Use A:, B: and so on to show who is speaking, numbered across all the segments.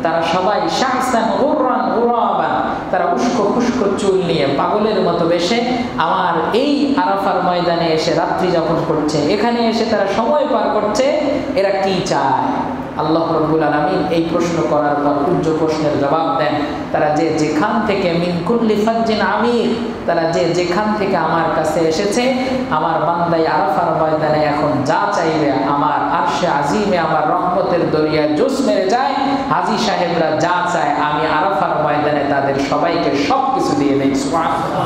A: তারা সবাই শাহসান গুররান গুরাবান, তারা উস্কো খুস্কো চুল নিয়ে পাগলের মতো বেশে আমার এই আরাফার ময়দানে এসে রাত্রি যাপন করছে, এখানে এসে তারা সময় পার করছে। এরা কি চায়? আল্লাহ রাব্বুল আলামিন এই প্রশ্ন করার পর উচ্চ প্রশ্নের জবাব দেন, তারা যে যেখান থেকে মিন কুল্লি ফাজ্জিন আমির, তারা যে যেখান থেকে আমার কাছে এসেছে, আমার বান্দাই আরাফার ময়দানে এখন যা চাইবে আমার আরশে আজিমে আমার রহমতের দরিয়ায় জোশ মেরে যায়। হাজী সাহেবরা যা চায় আমি আরাফার ময়দানে তাদের সবাইকে সব কিছু দিয়ে দেই। সুবহানাল্লাহ।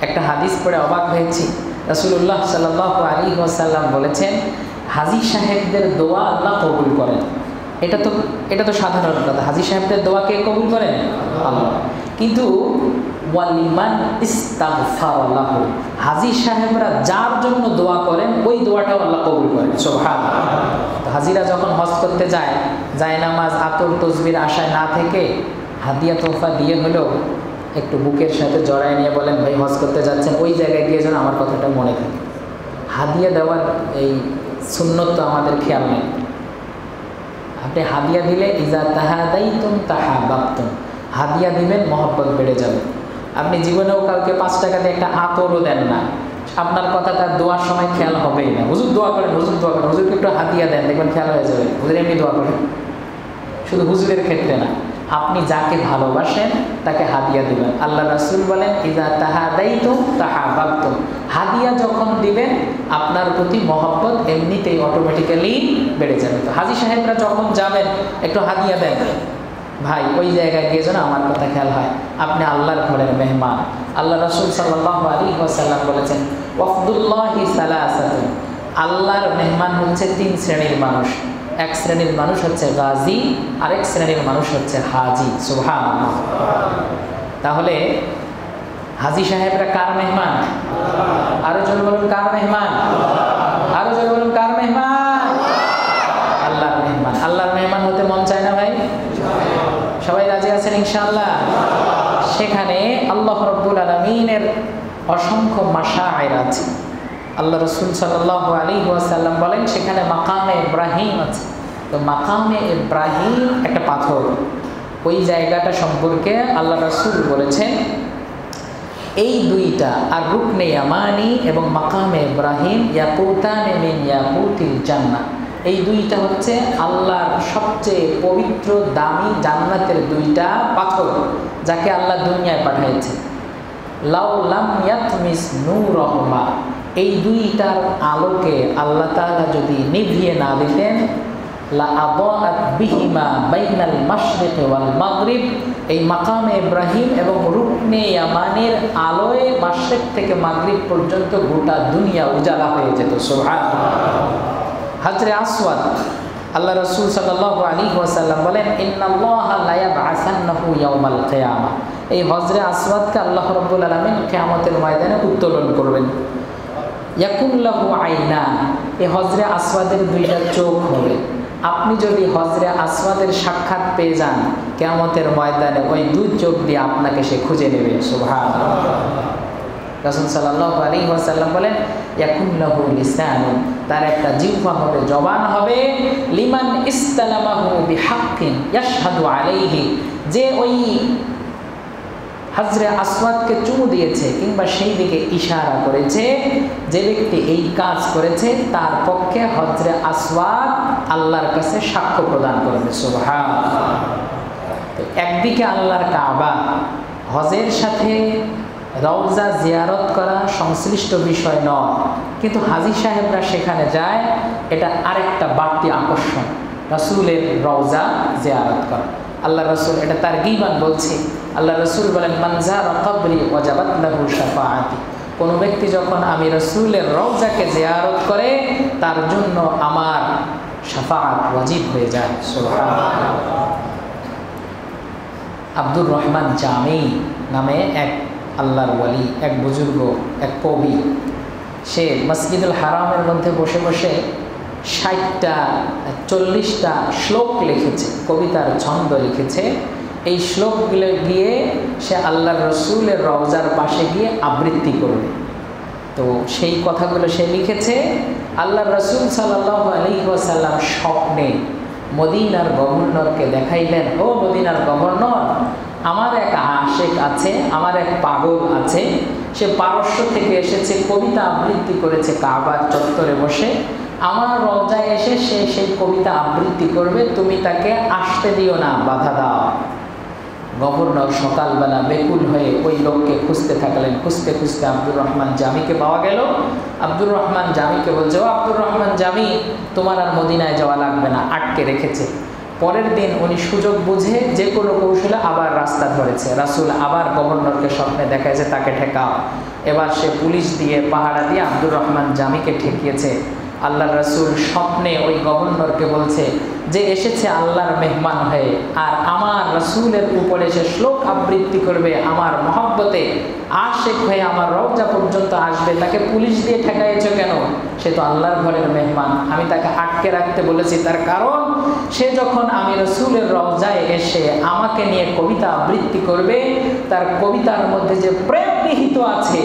A: একটা হাদিস পড়ে অবাক হয়েছি। রাসূলুল্লাহ সাল্লাল্লাহু আলাইহি ওয়াসাল্লাম বলেছেন, হাজী সাহেবদের দোয়া আল্লাহ কবুল করেন। এটা তো সাধারণ কথা, হাজী সাহেবদের দোয়া কে কবুল করেন? আল্লাহ। কিন্তু ওয়ালিমান ইস্তাগফার লাহু, হাজী সাহেবরা যার জন্য দোয়া করেন ওই দোয়াটাও আল্লাহ কবুল করেন। সুবহানাল্লাহ। হাজীরা যখন হজ করতে যায়, জায়নামাজ আতর তসবির আশায় না থেকে হাদিয়া তোহফা দিয়ে হলেও একটু বুকের সাথে জড়ায় নিয়ে বলেন, ভাই হজ করতে যাচ্ছেন, ওই জায়গায় গিয়ে যেন আমার কথাটা মনে থাকে। হাদিয়া দেওয়ার এই সুন্নত তো আমাদের খেয়াল নেই। আপনি হাদিয়া দিলে ইজা তাহাদাইতুম তাহাবাবতুম, হাদিয়া দিবেন মহব্বত বেড়ে যাবে। আপনি জীবনেও কাউকে 5 টাকা দিয়ে একটা আতরও দেন না, আপনার কথা তার দোয়ার সময় খেয়াল হবেই না। হুজুর দোয়া করেন, হুজুর দোয়া করেন, হুজুরকে একটু হাদিয়া দেন, দেখবেন খেয়াল হয়ে যাবে হুজুর এমনি দোয়া করেন। শুধু হুজুরের ক্ষেত্রে না, আপনি যাকে ভালোবাসেন তাকে হাদিয়া দিবেন। আল্লাহ রাসূল বলেন, ইজা তাহাদাইতুম তাহাবাবতুম, হাদিয়া যখন দিবেন আপনার প্রতি মহব্বত এমনিতেই অটোমেটিক্যালি বেড়ে যাবে। তো হাজী সাহেবরা যখন যাবেন একটু হাদিয়া দেন, ভাই ওই জায়গায় গিয়ে যেন আমার কথা খেয়াল হয়, আপনি আল্লাহর ঘরের মেহমান। আল্লাহ রাসূল সাল্লাল্লাহু আলাইহি ওয়াসাল্লাম বলেছেন, ওয়াফদুল্লাহি সালাসাতুন, আল্লাহর মেহমান হচ্ছে 3 শ্রেণীর মানুষ। এক শ্রেণীর মানুষ হচ্ছে গাজী, আরেক শ্রেণীর মানুষ হচ্ছে হাজী। সুবহানাল্লাহ। তাহলে হাজী সাহেবরা কার মেহমান? আরো জোরে বলুন, কার মেহমান? আরো জোরে বলুন, কার মেহমান? আল্লাহর মেহমান। আল্লাহর মেহমান হতে মন চায় না ভাই? সবাই রাজি আছেন ইনশাআল্লাহ? সেখানে আল্লাহ রাব্বুল আলামিনের অসংখ্য মাশায়ের আছে। আল্লাহ রাসূল সাল্লাল্লাহু আলাইহি ওয়াসাল্লাম বলেন সেখানে মাকামে ইব্রাহিম আছে। তো মাকামে ইব্রাহিম একটা পাথর, ওই জায়গাটা সম্পর্কে আল্লাহ রাসূল বলেছেন এই দুইটা, আর রুকনে ইয়ামানি এবং মাকামে ইব্রাহিম ইয়াকুতানে মিন ইয়াকুতিল জান্নাহ, এই দুইটা হচ্ছে আল্লাহর সবচেয়ে পবিত্র দামি জান্নাতের 2টা পাথর, যাকে আল্লাহ দুনিয়ায় পাঠিয়েছে। লাউ লাম ইয়াতমিস নূরহুমা, এই 2টার আলোকে আল্লাহ তাআলা যদি নিভিয়ে না দিতেন, লা আদাআত বিহিমা বাইনাল মাশরিক ওয়াল মাগরিব, এই মাকামে ইব্রাহিম এবং রুকনে ইয়ামানের আলোয় মাশরিক থেকে মাগরিব পর্যন্ত গোটা দুনিয়া উজালা হয়ে যেত। সুবহানাল্লাহ। হাজরে আসওয়াদ, আল্লাহ রাসূল সাল্লাল্লাহু আলাইহি ওয়াসাল্লাম বলেন, ইন্নাল্লাহা লা ইয়াবআসান্নাহু ইয়াওমাল কিয়ামা, এই হজরে আসওয়াদকে আল্লাহ রাব্বুল আলামিন কিয়ামতের ময়দানে উত্তোলন করবেন। ইয়াকুল্লাহু আইনান, এই হজরে আসওয়াদের 2টা চোখ হবে। আপনি যদি হজরে আসওয়াদের সাক্ষাৎ পেয়ে যান কিয়ামতের ময়দানে, ওই 2 চোখ দিয়ে আপনাকে সে খুঁজে নেবে। সুবহানাল্লাহ। রাসূল সাল্লাল্লাহু আলাইহি ওয়াসাল্লাম বলেন, ইয়াকুল্লাহু লিসানুন, তার একটা জিহ্বা হবে, জবান হবে, লিমান ইসতালামাহু বিহাক্কিন ইয়াশহাদু আলাইহি, যে ওই হজরে আসওয়াদকে চুমু দিয়েছে কিংবা সেই দিকে ইশারা করেছে, যে ব্যক্তি এই কাজ করেছে তার পক্ষে হজরে আসওয়াদ আল্লাহর কাছে সাক্ষ্য প্রদান করবে। সুবহানাল্লাহ। তো একদিকে আল্লাহর কাবা, হজের সাথে রওজা জিয়ারত করা সংশ্লিষ্ট বিষয় নয়, কিন্তু হাজী সাহেবরা সেখানে যায়, এটা আরেকটা বাড়তি আকর্ষণ, রাসূলের রওজা জিয়ারত করা। আল্লাহ রাসূল এটা তারগীবান বলছে। আল্লাহ রাসূল বলেন, মান যারা কবরি ওয়াজাবাত লাহু শাফাআতি, কোন ব্যক্তি যখন আমি রাসূলের রওজাকে জিয়ারত করে তার জন্য আমার শাফাআত ওয়াজিব হয়ে যায়। সুবহানাল্লাহ। আব্দুর রহমান জামি নামে এক আল্লাহর ওয়ালি, এক বুজুর্গ, এক কবি, সে মসজিদুল হারামের মধ্যে বসে বসে 60টা 40টা শ্লোক লিখেছে, কবিতার ছন্দ লিখেছে। এই শ্লোকগুলো গিয়ে সে আল্লাহর রসুলের রওজার পাশে গিয়ে আবৃত্তি করবে। তো সেই কথাগুলো সে লিখেছে। আল্লাহর রসুল সাল্লাল্লাহু আলাইহি ওয়াসাল্লাম স্বপ্নে মদিনার গভর্নরকে দেখাইলেন, ও মদিনার গভর্নর, আমার এক আশেক আছে, আমার এক পাগল আছে, সে পারস্য থেকে এসেছে, কবিতা আবৃত্তি করেছে কাবার চত্বরে বসে, আমার রওজায় এসে সে সেই কবিতা আবৃত্তি করবে, তুমি তাকে আসতে দিও না, বাধা দাও। গভর্নর সকালবেলা বেকুল হয়ে ওই লোককে খুঁজতে থাকলেন। খুঁজতে খুঁজতে আব্দুর রহমান জামিকে পাওয়া গেল। আব্দুর রহমান জামিকে বলছে, ও আব্দুর রহমান জামি, তোমার আর মদিনায় যাওয়া লাগবে না, আটকে রেখেছে। পরের দিন উনি সুযোগ বুঝে যে কোনো কৌশলে আবার রাস্তা ধরেছে। রাসূল আবার গভর্নরকে স্বপ্নে দেখাইছে তাকে ঠেকাও। এবার সে পুলিশ দিয়ে পাহারা দিয়ে আব্দুর রহমান জামিকে ঠেকিয়েছে। আল্লাহ রাসূল স্বপ্নে ওই গভর্নরকে বলছে যে এসেছে আল্লাহর মেহমান হয়ে, আর আমার রাসূলের উপরে সে শ্লোক আবৃত্তি করবে আমার মহব্বতে, আশেক হয়ে আমার রওজা পর্যন্ত আসবে, তাকে পুলিশ দিয়ে ঠেকাইছো কেন? সে তো আল্লাহর ঘরের মেহমান, আমি তাকে আটকে রাখতে বলেছি তার কারণ সে যখন আমি রাসূলের রওজায় এসে আমাকে নিয়ে কবিতা আবৃত্তি করবে, তার কবিতার মধ্যে যে প্রেম নিহিত আছে,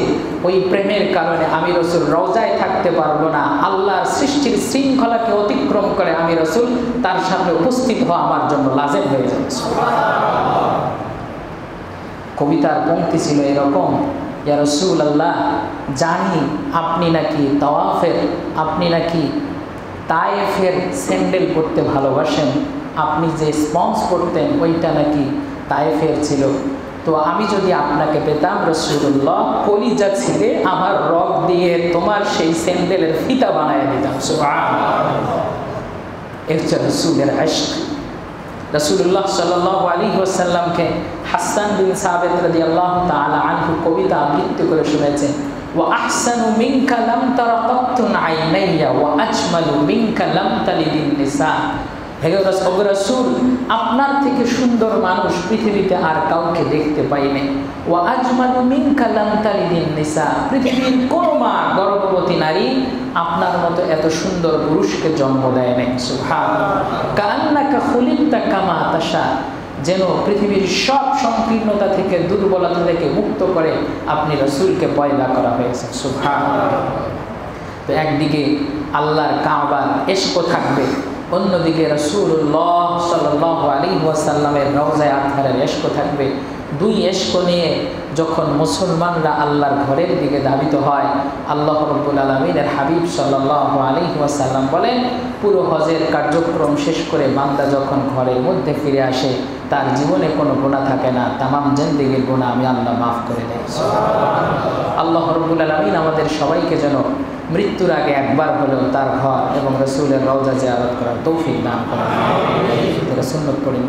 A: ওই প্রেমের কারণে আমি রাসূল রওজায় থাকতে পারবো না। আল্লাহর সৃষ্টির শৃঙ্খলাকে অতিক্রম করে আমি রাসূল তার সামনে উপস্থিত হওয়া আমার জন্য লাজেম হয়ে যাবে। কবিতার পংক্তি ছিল এরকম, ইয়া রাসূলুল্লাহ, জানি আপনি নাকি তাওয়াফের, আপনি নাকি তায়েফের স্যান্ডেল পরতে ভালোবাসেন, আপনি যে স্পঞ্জ পরতেন ওইটা নাকি তায়েফের ছিল। তো আমি যদি আপনাকে পেতাম রাসূলুল্লাহ, কলিজা ছিঁড়ে আমার রগ দিয়ে তোমার সেই স্যান্ডেলের ফিতা বানায় দিতাম। সুবহানাল্লাহ। এ হচ্ছে রাসূলের ইশক। রাসূলুল্লাহ সাল্লাল্লাহু আলাইহি ওয়াসাল্লামকে হাসান বিন সাবিত রাদিয়াল্লাহু তাআলা আনহু কবিতা আবৃত্তি করে শুনেছেন, ওয়া আহসানু মিনকা লাম তারা কাত্তুন আইনাইয়া ওয়া আজমালু মিনকা লাম তালিদিন নিসা। হে রাসূল, আপনার থেকে সুন্দর মানুষ পৃথিবীতে আর কাউকে দেখতে পাইনি। ওয়া আজমালু মিনকা লাম তালিদিন নিসা, পৃথিবীর কোনো মা গর্ভবতী নারী আপনার মতো এত সুন্দর পুরুষকে জন্ম দেয় নাই। সুবহানাল্লাহ। কান্নাকা খুলিকতা কামা তাশা, যেন পৃথিবীর সব সংকীর্ণতা থেকে, দুর্বলতা থেকে মুক্ত করে আপনি রাসূলকে পয়দা করা হয়েছে। সুবহানাল্লাহ। তো একদিকে আল্লাহর কাবার ইশক থাকবে, অন্যদিকে রাসূলুল্লাহ সাল্লাল্লাহু আলাইহি ওয়াসাল্লামের রওজায়ে আতহারের ইশক থাকবে। দুই ইশক নিয়ে যখন মুসলমানরা আল্লাহর ঘরের দিকে ধাবিত হয়, আল্লাহ রাব্বুল আলামিনের হাবিব সাল্লাল্লাহু আলাইহি ওয়াসাল্লাম বলেন, পুরো হজের কার্যক্রম শেষ করে বান্দা যখন ঘরের মধ্যে ফিরে আসে, তার জীবনে কোনো গুনাহ থাকে না, তামাম জিন্দেগীর গুনাহ আমি আল্লাহ মাফ করে দেয়। আল্লাহ রাব্বুল আলামিন আমাদের সবাইকে যেন মৃত্যুর আগে একবার হলেও তার ঘর এবং রাসূলের রওজা জিয়ারত করার তৌফিক দান করেন। সুন্নত পড়েন।